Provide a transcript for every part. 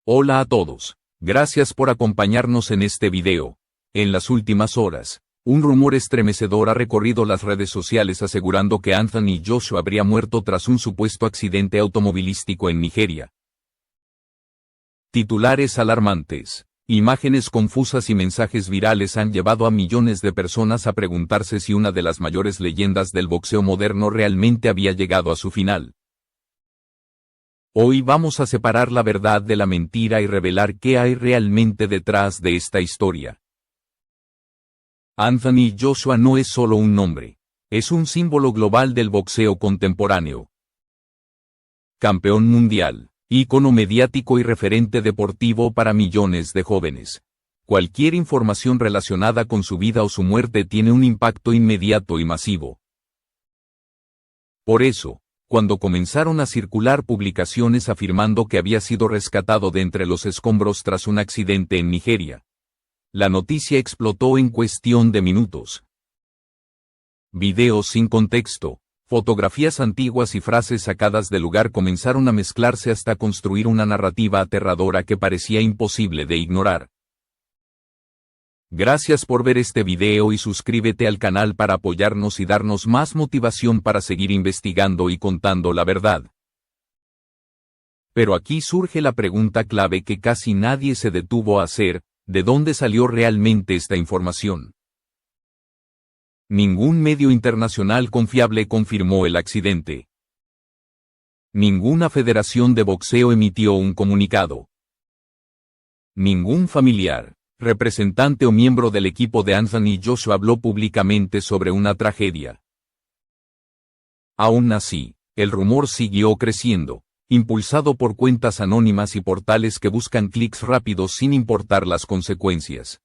Hola a todos. Gracias por acompañarnos en este video. En las últimas horas, un rumor estremecedor ha recorrido las redes sociales asegurando que Anthony Joshua habría muerto tras un supuesto accidente automovilístico en Nigeria. Titulares alarmantes, imágenes confusas y mensajes virales han llevado a millones de personas a preguntarse si una de las mayores leyendas del boxeo moderno realmente había llegado a su final. Hoy vamos a separar la verdad de la mentira y revelar qué hay realmente detrás de esta historia. Anthony Joshua no es solo un nombre, es un símbolo global del boxeo contemporáneo. Campeón mundial, ícono mediático y referente deportivo para millones de jóvenes. Cualquier información relacionada con su vida o su muerte tiene un impacto inmediato y masivo. Por eso, cuando comenzaron a circular publicaciones afirmando que había sido rescatado de entre los escombros tras un accidente en Nigeria, la noticia explotó en cuestión de minutos. Videos sin contexto, fotografías antiguas y frases sacadas del lugar comenzaron a mezclarse hasta construir una narrativa aterradora que parecía imposible de ignorar. Gracias por ver este video y suscríbete al canal para apoyarnos y darnos más motivación para seguir investigando y contando la verdad. Pero aquí surge la pregunta clave que casi nadie se detuvo a hacer: ¿de dónde salió realmente esta información? Ningún medio internacional confiable confirmó el accidente. Ninguna federación de boxeo emitió un comunicado. Ningún familiar, representante o miembro del equipo de Anthony Joshua habló públicamente sobre una tragedia. Aún así, el rumor siguió creciendo, impulsado por cuentas anónimas y portales que buscan clics rápidos sin importar las consecuencias.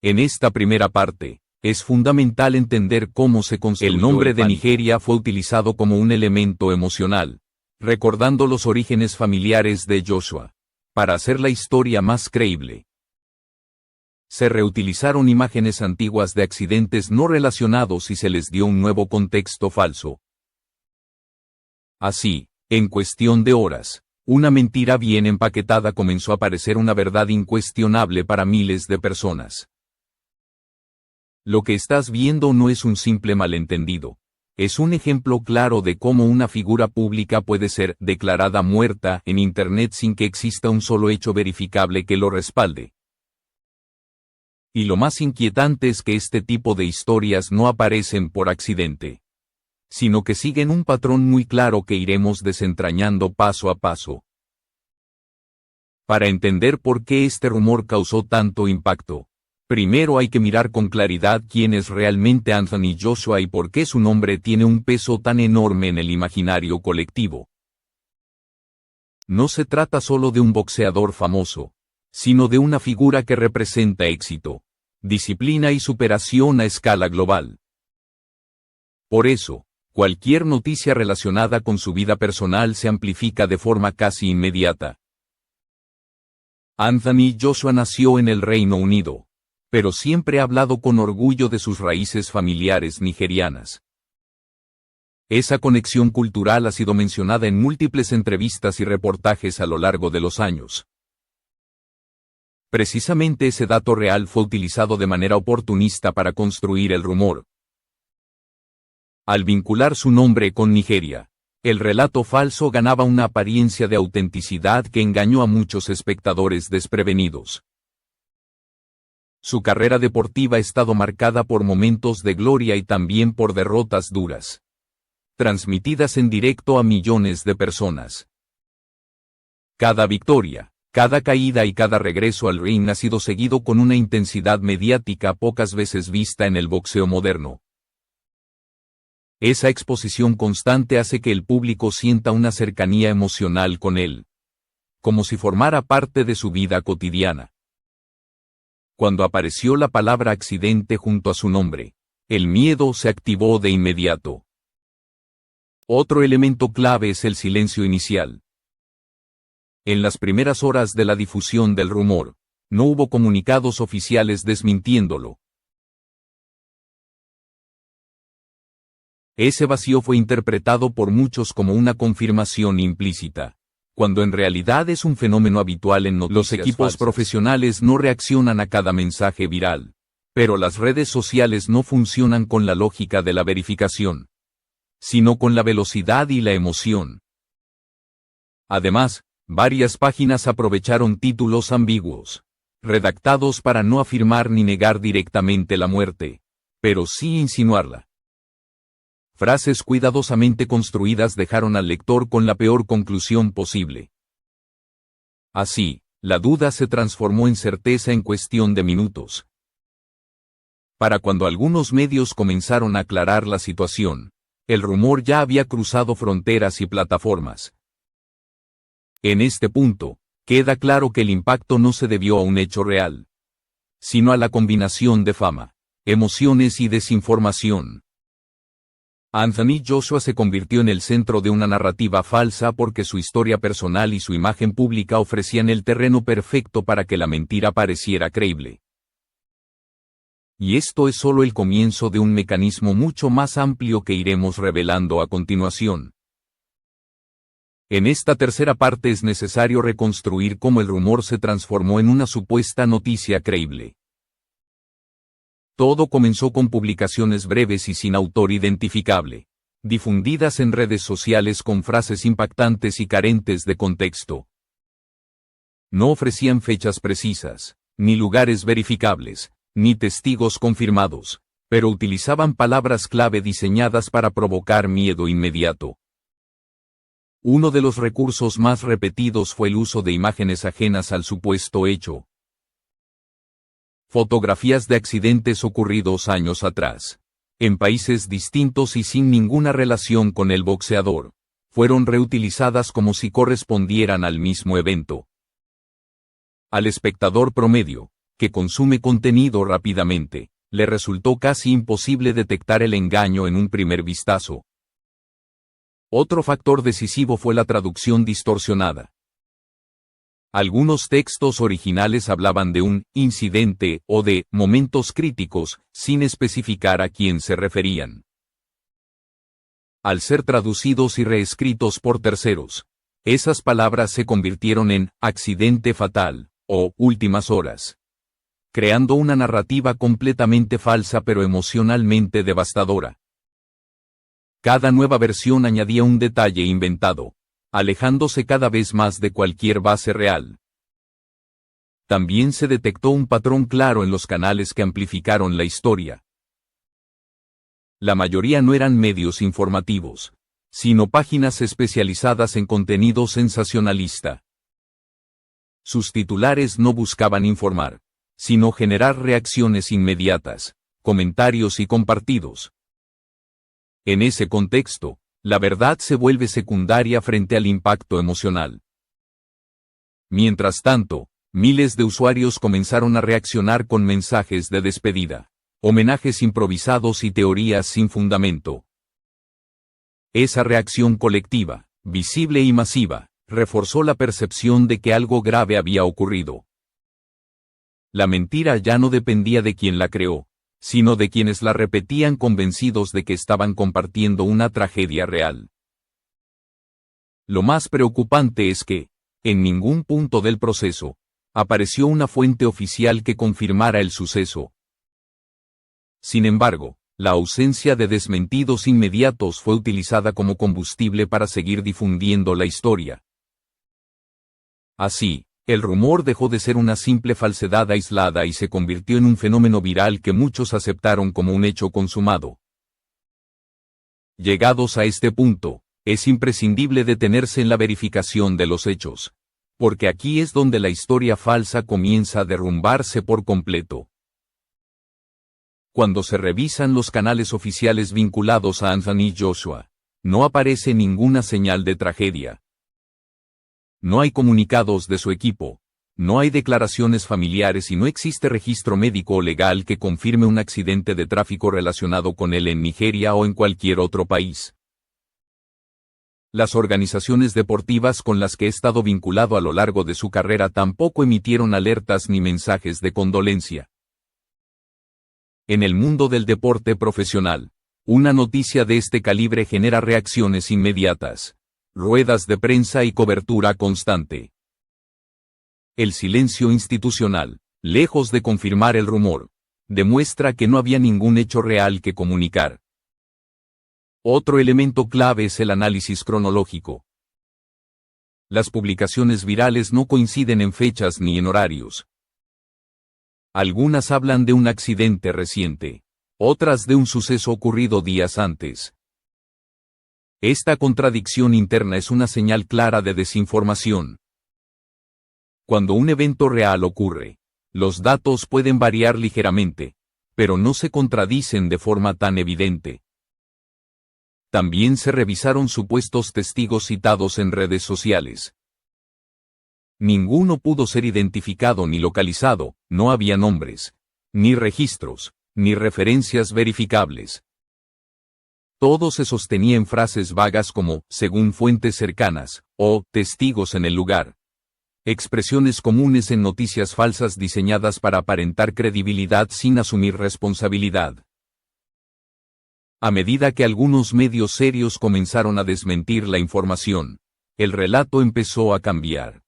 En esta primera parte, es fundamental entender cómo se construyó el nombre de Nigeria fue utilizado como un elemento emocional, recordando los orígenes familiares de Joshua, para hacer la historia más creíble. Se reutilizaron imágenes antiguas de accidentes no relacionados y se les dio un nuevo contexto falso. Así, en cuestión de horas, una mentira bien empaquetada comenzó a parecer una verdad incuestionable para miles de personas. Lo que estás viendo no es un simple malentendido. Es un ejemplo claro de cómo una figura pública puede ser declarada muerta en Internet sin que exista un solo hecho verificable que lo respalde. Y lo más inquietante es que este tipo de historias no aparecen por accidente, sino que siguen un patrón muy claro que iremos desentrañando paso a paso. Para entender por qué este rumor causó tanto impacto, primero hay que mirar con claridad quién es realmente Anthony Joshua y por qué su nombre tiene un peso tan enorme en el imaginario colectivo. No se trata solo de un boxeador famoso, sino de una figura que representa éxito, disciplina y superación a escala global. Por eso, cualquier noticia relacionada con su vida personal se amplifica de forma casi inmediata. Anthony Joshua nació en el Reino Unido, pero siempre ha hablado con orgullo de sus raíces familiares nigerianas. Esa conexión cultural ha sido mencionada en múltiples entrevistas y reportajes a lo largo de los años. Precisamente ese dato real fue utilizado de manera oportunista para construir el rumor. Al vincular su nombre con Nigeria, el relato falso ganaba una apariencia de autenticidad que engañó a muchos espectadores desprevenidos. Su carrera deportiva ha estado marcada por momentos de gloria y también por derrotas duras, transmitidas en directo a millones de personas. Cada victoria, cada caída y cada regreso al ring ha sido seguido con una intensidad mediática pocas veces vista en el boxeo moderno. Esa exposición constante hace que el público sienta una cercanía emocional con él, como si formara parte de su vida cotidiana. Cuando apareció la palabra accidente junto a su nombre, el miedo se activó de inmediato. Otro elemento clave es el silencio inicial. En las primeras horas de la difusión del rumor, no hubo comunicados oficiales desmintiéndolo. Ese vacío fue interpretado por muchos como una confirmación implícita, cuando en realidad es un fenómeno habitual en noticias. Los equipos falsas profesionales no reaccionan a cada mensaje viral, pero las redes sociales no funcionan con la lógica de la verificación, sino con la velocidad y la emoción. Además, varias páginas aprovecharon títulos ambiguos, redactados para no afirmar ni negar directamente la muerte, pero sí insinuarla. Frases cuidadosamente construidas dejaron al lector con la peor conclusión posible. Así, la duda se transformó en certeza en cuestión de minutos. Para cuando algunos medios comenzaron a aclarar la situación, el rumor ya había cruzado fronteras y plataformas. En este punto, queda claro que el impacto no se debió a un hecho real, sino a la combinación de fama, emociones y desinformación. Anthony Joshua se convirtió en el centro de una narrativa falsa porque su historia personal y su imagen pública ofrecían el terreno perfecto para que la mentira pareciera creíble. Y esto es solo el comienzo de un mecanismo mucho más amplio que iremos revelando a continuación. En esta tercera parte es necesario reconstruir cómo el rumor se transformó en una supuesta noticia creíble. Todo comenzó con publicaciones breves y sin autor identificable, difundidas en redes sociales con frases impactantes y carentes de contexto. No ofrecían fechas precisas, ni lugares verificables, ni testigos confirmados, pero utilizaban palabras clave diseñadas para provocar miedo inmediato. Uno de los recursos más repetidos fue el uso de imágenes ajenas al supuesto hecho. Fotografías de accidentes ocurridos años atrás, en países distintos y sin ninguna relación con el boxeador, fueron reutilizadas como si correspondieran al mismo evento. Al espectador promedio, que consume contenido rápidamente, le resultó casi imposible detectar el engaño en un primer vistazo. Otro factor decisivo fue la traducción distorsionada. Algunos textos originales hablaban de un incidente o de momentos críticos, sin especificar a quién se referían. Al ser traducidos y reescritos por terceros, esas palabras se convirtieron en accidente fatal o últimas horas, creando una narrativa completamente falsa pero emocionalmente devastadora. Cada nueva versión añadía un detalle inventado, alejándose cada vez más de cualquier base real. También se detectó un patrón claro en los canales que amplificaron la historia. La mayoría no eran medios informativos, sino páginas especializadas en contenido sensacionalista. Sus titulares no buscaban informar, sino generar reacciones inmediatas, comentarios y compartidos. En ese contexto, la verdad se vuelve secundaria frente al impacto emocional. Mientras tanto, miles de usuarios comenzaron a reaccionar con mensajes de despedida, homenajes improvisados y teorías sin fundamento. Esa reacción colectiva, visible y masiva, reforzó la percepción de que algo grave había ocurrido. La mentira ya no dependía de quien la creó, sino de quienes la repetían convencidos de que estaban compartiendo una tragedia real. Lo más preocupante es que, en ningún punto del proceso, apareció una fuente oficial que confirmara el suceso. Sin embargo, la ausencia de desmentidos inmediatos fue utilizada como combustible para seguir difundiendo la historia. Así, el rumor dejó de ser una simple falsedad aislada y se convirtió en un fenómeno viral que muchos aceptaron como un hecho consumado. Llegados a este punto, es imprescindible detenerse en la verificación de los hechos, porque aquí es donde la historia falsa comienza a derrumbarse por completo. Cuando se revisan los canales oficiales vinculados a Anthony Joshua, no aparece ninguna señal de tragedia. No hay comunicados de su equipo, no hay declaraciones familiares y no existe registro médico o legal que confirme un accidente de tráfico relacionado con él en Nigeria o en cualquier otro país. Las organizaciones deportivas con las que he estado vinculado a lo largo de su carrera tampoco emitieron alertas ni mensajes de condolencia. En el mundo del deporte profesional, Una noticia de este calibre genera reacciones inmediatas, ruedas de prensa y cobertura constante. El silencio institucional, lejos de confirmar el rumor, demuestra que no había ningún hecho real que comunicar. Otro elemento clave es el análisis cronológico. Las publicaciones virales no coinciden en fechas ni en horarios. Algunas hablan de un accidente reciente, otras de un suceso ocurrido días antes. Esta contradicción interna es una señal clara de desinformación. Cuando un evento real ocurre, los datos pueden variar ligeramente, pero no se contradicen de forma tan evidente. También se revisaron supuestos testigos citados en redes sociales. Ninguno pudo ser identificado ni localizado, no había nombres, ni registros, ni referencias verificables. Todo se sostenía en frases vagas como, según fuentes cercanas, o, testigos en el lugar. Expresiones comunes en noticias falsas diseñadas para aparentar credibilidad sin asumir responsabilidad. A medida que algunos medios serios comenzaron a desmentir la información, el relato empezó a cambiar.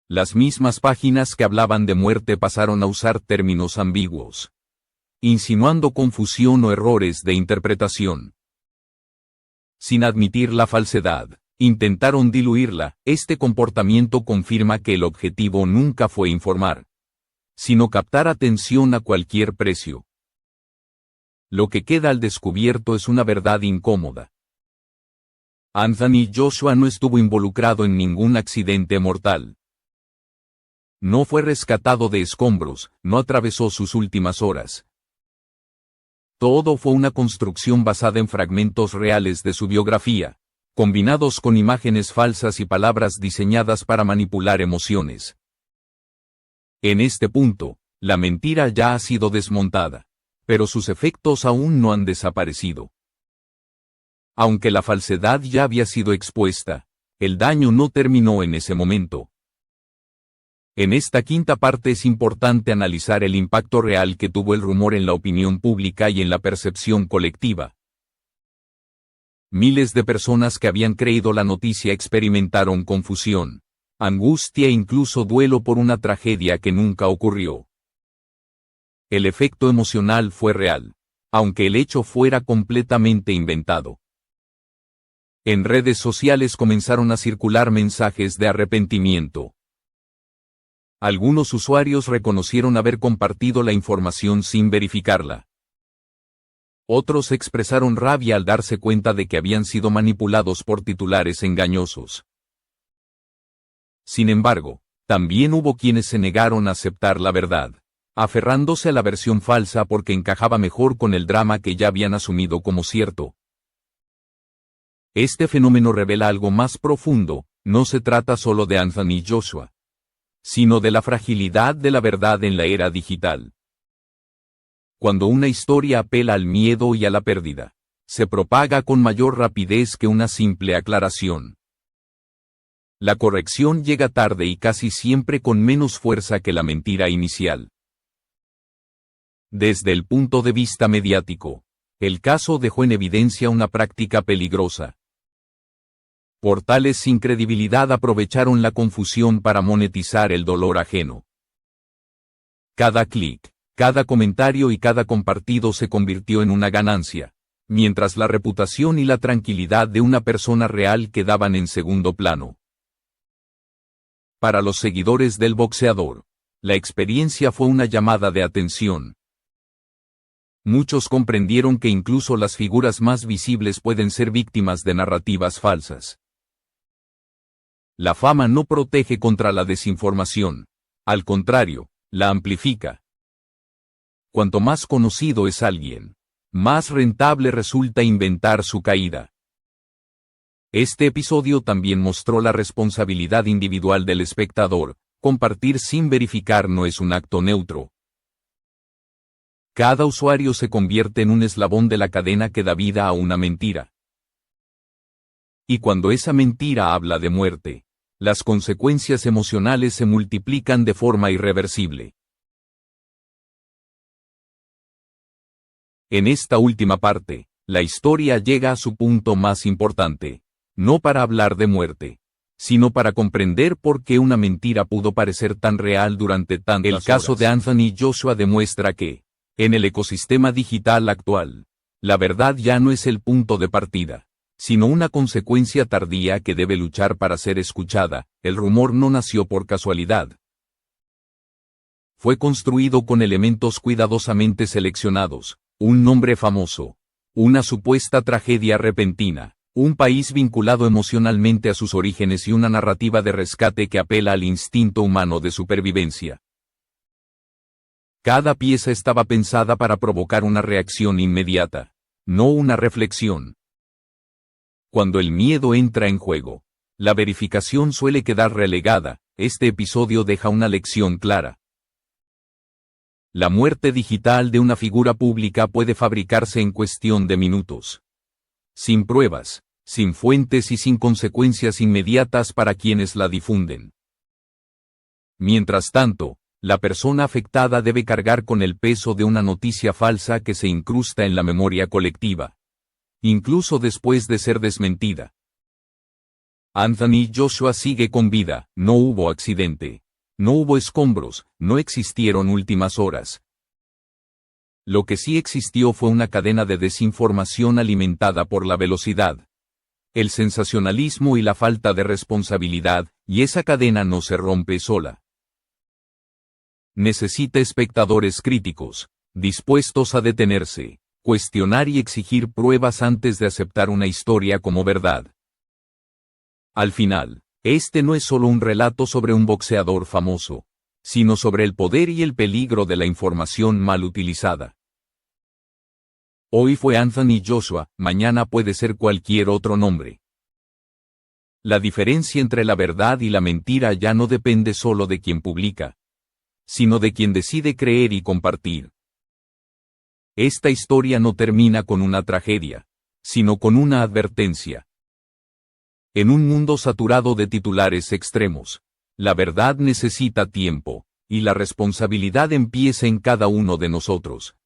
Las mismas páginas que hablaban de muerte pasaron a usar términos ambiguos, insinuando confusión o errores de interpretación. Sin admitir la falsedad, intentaron diluirla. Este comportamiento confirma que el objetivo nunca fue informar, sino captar atención a cualquier precio. Lo que queda al descubierto es una verdad incómoda. Anthony Joshua no estuvo involucrado en ningún accidente mortal. No fue rescatado de escombros, no atravesó sus últimas horas. Todo fue una construcción basada en fragmentos reales de su biografía, combinados con imágenes falsas y palabras diseñadas para manipular emociones. En este punto, la mentira ya ha sido desmontada, pero sus efectos aún no han desaparecido. Aunque la falsedad ya había sido expuesta, el daño no terminó en ese momento. En esta quinta parte es importante analizar el impacto real que tuvo el rumor en la opinión pública y en la percepción colectiva. Miles de personas que habían creído la noticia experimentaron confusión, angustia e incluso duelo por una tragedia que nunca ocurrió. El efecto emocional fue real, aunque el hecho fuera completamente inventado. En redes sociales comenzaron a circular mensajes de arrepentimiento. Algunos usuarios reconocieron haber compartido la información sin verificarla. Otros expresaron rabia al darse cuenta de que habían sido manipulados por titulares engañosos. Sin embargo, también hubo quienes se negaron a aceptar la verdad, aferrándose a la versión falsa porque encajaba mejor con el drama que ya habían asumido como cierto. Este fenómeno revela algo más profundo. No se trata solo de Anthony Joshua, sino de la fragilidad de la verdad en la era digital. Cuando una historia apela al miedo y a la pérdida, se propaga con mayor rapidez que una simple aclaración. La corrección llega tarde y casi siempre con menos fuerza que la mentira inicial. Desde el punto de vista mediático, el caso dejó en evidencia una práctica peligrosa. Portales sin credibilidad aprovecharon la confusión para monetizar el dolor ajeno. Cada clic, cada comentario y cada compartido se convirtió en una ganancia, mientras la reputación y la tranquilidad de una persona real quedaban en segundo plano. Para los seguidores del boxeador, la experiencia fue una llamada de atención. Muchos comprendieron que incluso las figuras más visibles pueden ser víctimas de narrativas falsas. La fama no protege contra la desinformación, al contrario, la amplifica. Cuanto más conocido es alguien, más rentable resulta inventar su caída. Este episodio también mostró la responsabilidad individual del espectador. Compartir sin verificar no es un acto neutro. Cada usuario se convierte en un eslabón de la cadena que da vida a una mentira. Y cuando esa mentira habla de muerte, las consecuencias emocionales se multiplican de forma irreversible. En esta última parte, la historia llega a su punto más importante, no para hablar de muerte, sino para comprender por qué una mentira pudo parecer tan real durante tantas horas. El caso de Anthony Joshua demuestra que, en el ecosistema digital actual, la verdad ya no es el punto de partida, sino una consecuencia tardía que debe luchar para ser escuchada. El rumor no nació por casualidad. Fue construido con elementos cuidadosamente seleccionados, un nombre famoso, una supuesta tragedia repentina, un país vinculado emocionalmente a sus orígenes y una narrativa de rescate que apela al instinto humano de supervivencia. Cada pieza estaba pensada para provocar una reacción inmediata, no una reflexión. Cuando el miedo entra en juego, la verificación suele quedar relegada. Este episodio deja una lección clara. La muerte digital de una figura pública puede fabricarse en cuestión de minutos. Sin pruebas, sin fuentes y sin consecuencias inmediatas para quienes la difunden. Mientras tanto, la persona afectada debe cargar con el peso de una noticia falsa que se incrusta en la memoria colectiva, incluso después de ser desmentida. Anthony Joshua sigue con vida, no hubo accidente. No hubo escombros, no existieron últimas horas. Lo que sí existió fue una cadena de desinformación alimentada por la velocidad, el sensacionalismo y la falta de responsabilidad, y esa cadena no se rompe sola. Necesita espectadores críticos, dispuestos a detenerse, cuestionar y exigir pruebas antes de aceptar una historia como verdad. Al final, este no es solo un relato sobre un boxeador famoso, sino sobre el poder y el peligro de la información mal utilizada. Hoy fue Anthony Joshua, mañana puede ser cualquier otro nombre. La diferencia entre la verdad y la mentira ya no depende solo de quien publica, sino de quien decide creer y compartir. Esta historia no termina con una tragedia, sino con una advertencia. En un mundo saturado de titulares extremos, la verdad necesita tiempo, y la responsabilidad empieza en cada uno de nosotros.